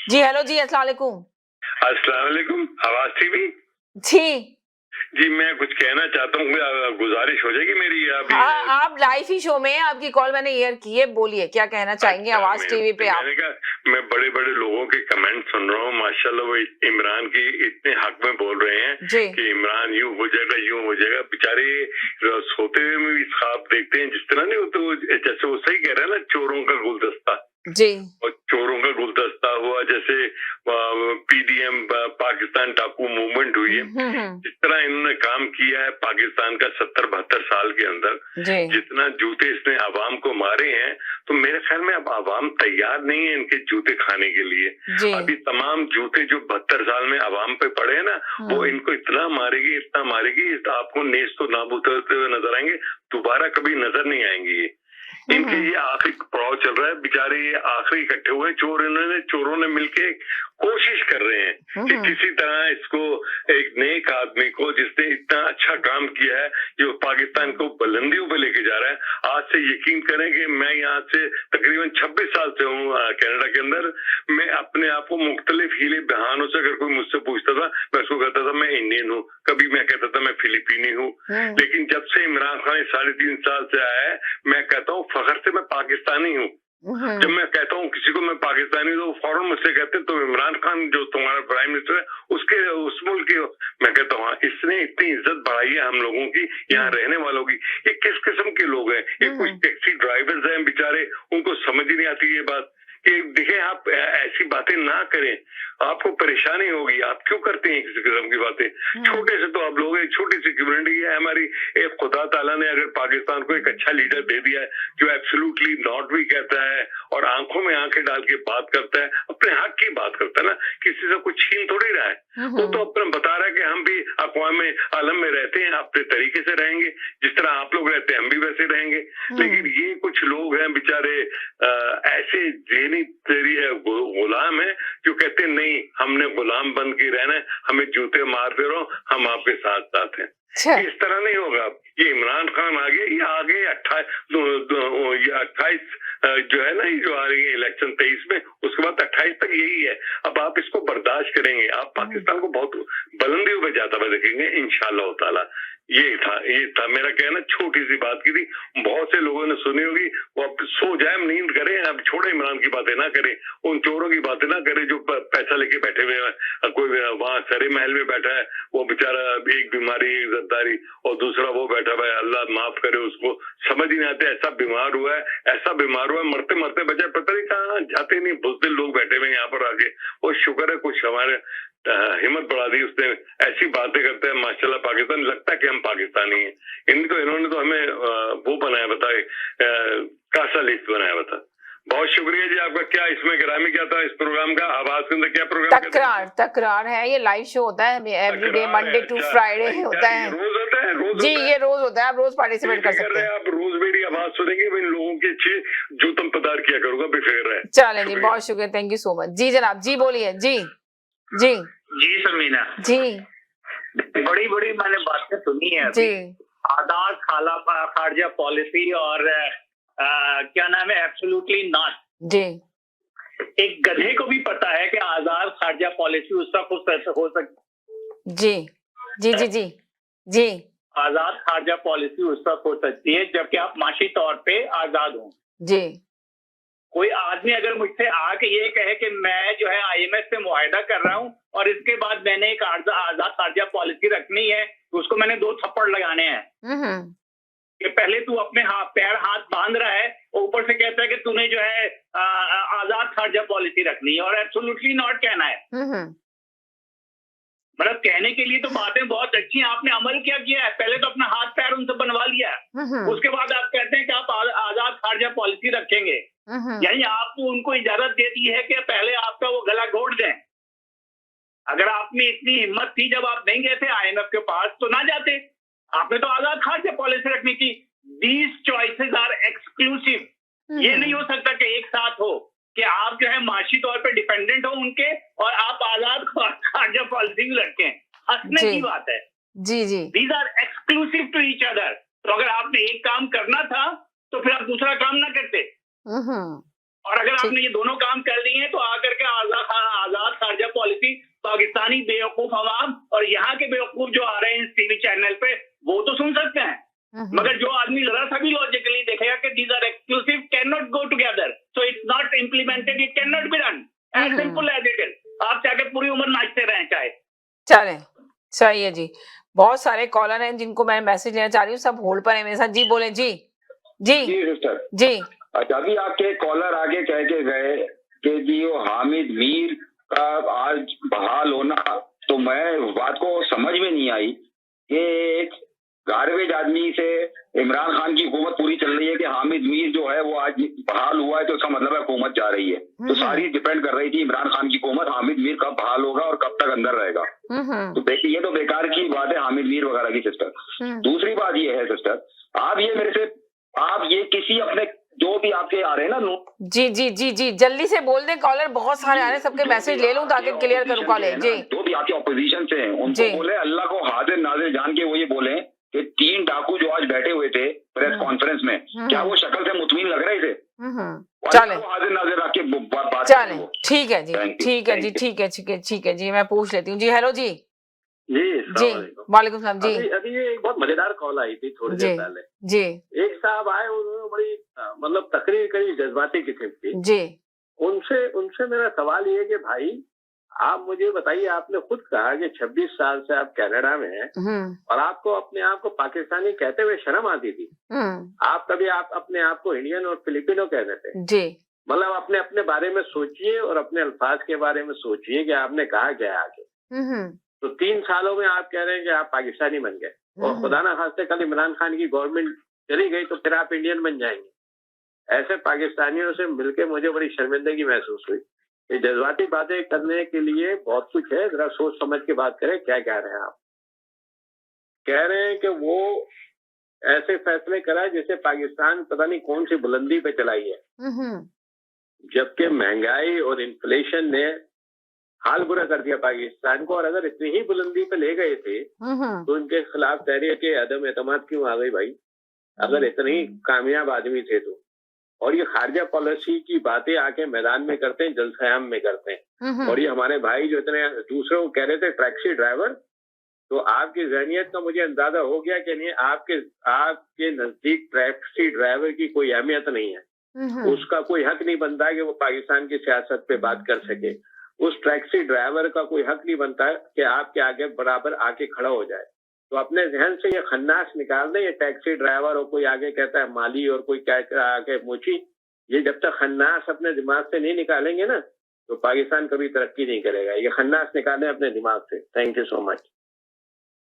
जी, hello जी, अस्सलाम वालेकुम। अस्सलाम वालेकुम। आवाज टीवी जी। जी, मैं कुछ कहना चाहता हूँ, गुजारिश हो जाएगी मेरी अभी। हाँ, आप लाइव ही शो में हैं, आपकी कॉल मैंने एयर की है, बोलिए क्या कहना चाहेंगे अच्छा, आवाज़ टीवी पे आप? मैंने कहा मैं बड़े-बड़े लोगों के कमेंट सुन रहा हूँ, माशाल्लाह वो इमरान की इतने हक में बोल रहे हैं जी। कि इमरान यूँ हो जाएगा, बेचारे सोते हुए में भी ख्वाब देखते हैं, जिस तरह नहीं वो तो जैसे वो सही कह रहे हैं ना, चोरों का गुलदस्ता। जी। और चोरों का गुलदस्ता हुआ, जैसे पीडीएम पाकिस्तान डाकू मूवमेंट हुई है, जिस तरह इन्होंने काम किया है पाकिस्तान का 70-72 साल के अंदर, जितना जूते इसने आवाम को मारे हैं, तो मेरे ख्याल में अब आवाम तैयार नहीं है इनके जूते खाने के लिए। अभी तमाम जूते जो 72 साल में आवाम पे पड़े हैं ना, वो इनको इतना मारेगी, आपको नेस्त तो नाबूद होते हुए नजर आएंगे, दोबारा कभी नजर नहीं आएंगे ये। इनके ये आखिरी पड़ाव चल रहा है, बेचारे ये आखिरी इकट्ठे हुए चोरों ने मिलके कोशिश कर रहे हैं कि किसी तरह इसको, एक नेक आदमी को जिसने इतना अच्छा काम किया है, जो पाकिस्तान को बुलंदियों पे लेके जा रहा है। आज से यकीन करें कि मैं यहाँ से तकरीबन 26 साल से हूँ कनाडा के अंदर। मैं अपने आप को मुख्तलिफ हीले बहानों से, अगर कोई मुझसे पूछता था, मैं उसको कहता था मैं इंडियन हूँ, कभी मैं कहता था मैं फिलिपीनी हूँ। लेकिन जब से इमरान खान 3.5 साल से आया है, मैं कहता हूँ फखर से मैं पाकिस्तानी हूँ। जब मैं कहता हूँ किसी को मैं पाकिस्तानी, तो फौरन मुझसे कहते तो इमरान खान जो तुम्हारा प्राइम मिनिस्टर है उसके उस मुल्क के। मैं कहता हूँ इसने इतनी इज्जत बढ़ाई है हम लोगों की, यहाँ रहने वालों की। ये किस किस्म के लोग हैं? ये कुछ टैक्सी ड्राइवर्स हैं बेचारे, उनको समझ ही नहीं आती ये बात कि देखें आप ऐसी बातें ना करें, आपको परेशानी होगी। आप क्यों करते हैं किसी किस्म की बातें? छोटे से तो आप लोग, एक छोटी सी कम्युनिटी है हमारी, एक खुदा ताला ने अगर पाकिस्तान को एक अच्छा लीडर दे दिया है जो एब्सोल्युटली नॉट भी कहता है और आंखों में आंखें डाल के बात करता है, अपने हक की बात करता है ना, किसी से कुछ छीन थोड़ी रहा है। वो तो अपना बता रहा है कि हम भी अक़वाम आलम में रहते हैं, अपने तरीके से रहेंगे, जिस तरह आप लोग रहते हैं हम भी वैसे रहेंगे। लेकिन ये कुछ लोग हैं बेचारे ऐसे जेनी तेरी गुलाम है जो कहते नहीं हमने गुलाम बन के रहना है, हमें जूते मारते रहो, हम आपके साथ साथ हैं। इस तरह नहीं होगा। ये इमरान खान ये आगे 28 जो है ना, ये जो आ रही है इलेक्शन 23 में, उसके बाद 28 तक यही है। अब आप इसको बर्दाश्त करेंगे, आप पाकिस्तान को बहुत बुलंदियों पे जाता हुआ देखेंगे इंशाअल्लाह ताला। ये था मेरा कहना, छोटी सी बात की थी, बहुत से लोगों ने सुनी होगी। वो अब सो जाए, नींद करें, अब छोड़े, इमरान की बातें ना करें, उन चोरों की बातें ना करें जो पैसा लेके बैठे हुए हैं। कोई वहाँ सरे महल में बैठा है, वो बेचारा एक बीमारी, एक गद्दारी, और दूसरा वो बैठा हुआ है, अल्लाह माफ करे उसको, समझ ही नहीं आते। ऐसा बीमार हुआ है, मरते मरते बचा, पता नहीं कहाँ जाते नहीं, बुज़दिल लोग बैठे हुए यहाँ पर आके। वो शुक्र है कुछ हमारे हिम्मत बढ़ा दी उसने, ऐसी बातें करते हैं माशाल्लाह। पाकिस्तान लगता है कि हम पाकिस्तानी हैं। इन्होंने तो हमें वो बनाया, बताए कासा लिस्ट बनाया, बता। बहुत शुक्रिया जी आपका। क्या इसमें गिरामी क्या था इस प्रोग्राम का? आवाज के अंदर क्या प्रोग्राम? तकरार है, ये लाइव शो होता है एवरीडे, मंडे टू फ्राइडे होता है। रोज होता है जी, ये रोज होता है, आप रोज पार्टिसिपेट कर सकते हैं। आप रोज मेरी आवाज सुनेंगे, इन लोगों की अच्छी जूतम पदार किया करूंगा, बेफिक्र है। चलें जी, बहुत शुक्रिया, थैंक यू सो मच। जी जनाब, जी बोलिए। जी जी जी समीना जी, बड़ी बड़ी मैंने बातें सुनी है जी। आजाद खारजा पॉलिसी और क्या नाम है, एब्सोल्युटली नॉट। जी, एक गधे को भी पता है कि आजाद खारजा पॉलिसी उस तक हो सकती। जी जी जी जी जी, आजाद खारजा पॉलिसी उस तक हो सकती है जबकि आप माशी तौर पे आजाद हो। जी। कोई आदमी अगर मुझसे आके ये कहे कि मैं जो है IMF से मुआहदा कर रहा हूँ और इसके बाद मैंने एक आजाद खारजा पॉलिसी रखनी है, तो उसको मैंने 2 थप्पड़ लगाने हैं कि पहले तू अपने पैर हाथ बांध रहा है, ऊपर से कहता है कि तूने जो है आजाद खारजा पॉलिसी रखनी है और एब्सोल्युटली नॉट कहना है। मतलब कहने के लिए तो बातें बहुत अच्छी हैं, आपने अमल क्या किया है? पहले तो अपना हाथ पैर उनसे बनवा लिया है, उसके बाद आप कहते हैं कि आप आजाद खारजा पॉलिसी रखेंगे। यानी आपको उनको इजाजत दे दी है कि पहले आपका वो गला घोट दें। अगर आप में इतनी हिम्मत थी, जब आप नहीं गए थे IMF के पास, तो ना जाते। आपने तो आजाद खारजा पॉलिसी रखनी थी। These choices are exclusive. ये नहीं हो सकता कि एक साथ हो कि आप जो है माशी तौर पे डिपेंडेंट हो उनके और आप आजाद खारजा पॉलिसी भी रखें। हंसने की बात है। जी जी, these are exclusive to each other. तो अगर आपने एक काम करना था तो फिर आप दूसरा काम ना करते। और अगर आपने ये दोनों काम कर लिए हैं तो आकर के as simple as it is. आप चाहे पूरी उम्र नाचते रहें चाहे। चले, सही है जी। बहुत सारे कॉलर हैं जिनको मैं मैसेज लेना चाह रही हूँ, सब होल्ड पर है मेरे साथ। जी बोले जी जी जी सिस्टर जी। अच्छा, अभी आपके कॉलर आगे कह के गए कि जी वो हामिद मीर का आज बहाल होना, तो मैं बात को समझ में नहीं आई कि एक गार्बेज आदमी से इमरान खान की हुकूमत पूरी चल रही है कि हामिद मीर जो है वो आज बहाल हुआ है, तो इसका मतलब है हुकूमत जा रही है। तो सारी डिपेंड कर रही थी इमरान खान की हुकूमत, हामिद मीर कब बहाल होगा और कब तक अंदर रहेगा। तो देखिए ये तो बेकार की बात है हामिद मीर वगैरह की सिस्टर। दूसरी बात ये है सिस्टर, आप ये मेरे से आप ये किसी अपने जो भी आपके आ रहे हैं ना जी जी जी जी जल्दी से बोल दें, कॉलर बहुत सारे आ रहे हैं, सबके मैसेज ले लूं ताकि क्लियर करूं कॉलेज। जी जो भी आपके ऑपोजिशन से हैं उनको बोले अल्लाह को हाजिर नाजिर जान के वो ये बोले कि 3 डाकू जो आज बैठे हुए थे प्रेस कॉन्फ्रेंस में, क्या वो शक्ल से मुतमिन लग रहे थे? चले हाजिर नाजिर रख के बात चले, ठीक है जी, ठीक है जी, ठीक है ठीक है ठीक है जी, मैं पूछ लेती हूँ जी। हेलो जी जी वालेकुम सलाम जी। अभी ये एक बहुत मजेदार कॉल आई थी थोड़ी देर पहले। जी एक साहब आए, उन्होंने बड़ी मतलब तकरीर करी जज्बाती किस्म की। जी उनसे मेरा सवाल ये है कि भाई आप मुझे बताइए, आपने खुद कहा कि 26 साल से आप कनाडा में हैं और आपको अपने आप को पाकिस्तानी कहते हुए शर्म आती थी। आप कभी आप अपने आप को इंडियन और फिलिपिनो कहते थे। जी मतलब अपने अपने बारे में सोचिए और अपने अल्फाज के बारे में सोचिए कि आपने कहा क्या आगे। तो 3 सालों में आप कह रहे हैं कि आप पाकिस्तानी बन गए और खुदा ना खास्ते कल इमरान खान की गवर्नमेंट चली गई तो फिर आप इंडियन बन जाएंगे। ऐसे पाकिस्तानियों से मिलके मुझे बड़ी शर्मिंदगी महसूस हुई। ये जज्बाती बातें करने के लिए बहुत कुछ है, जरा सोच समझ के बात करें। क्या कह रहे हैं आप? कह रहे हैं कि वो ऐसे फैसले करा जैसे पाकिस्तान पता नहीं कौन सी बुलंदी पे चलाई है, जबकि महंगाई और इन्फ्लेशन ने हाल बुरा कर दिया पाकिस्तान को। और अगर इतनी ही बुलंदी पे ले गए थे तो इनके खिलाफ तहरीर के अदम एतमाद क्यों आ गई भाई, अगर इतने ही कामयाब आदमी थे तो। और ये खारजा पॉलिसी की बातें आके मैदान में करते हैं, जलसयाम में करते हैं। और ये हमारे भाई जो इतने दूसरों को कह रहे थे टैक्सी ड्राइवर, तो आपकी जहनियत का मुझे अंदाजा हो गया कि नहीं, आपके नजदीक टैक्सी ड्राइवर की कोई अहमियत नहीं है। उसका कोई हक नहीं बनता कि वो पाकिस्तान की सियासत पे बात कर सके। उस टैक्सी ड्राइवर का कोई हक नहीं बनता कि आपके आगे बराबर आके खड़ा हो जाए। तो अपने जहन से ये खन्नास निकाल दें, ये टैक्सी ड्राइवर और कोई आगे कहता है माली और कोई कहता है आगे मुची। ये जब तक खन्नास अपने दिमाग से नहीं निकालेंगे ना तो पाकिस्तान कभी तरक्की नहीं करेगा। ये खन्नास निकालें अपने दिमाग से। Thank you so much.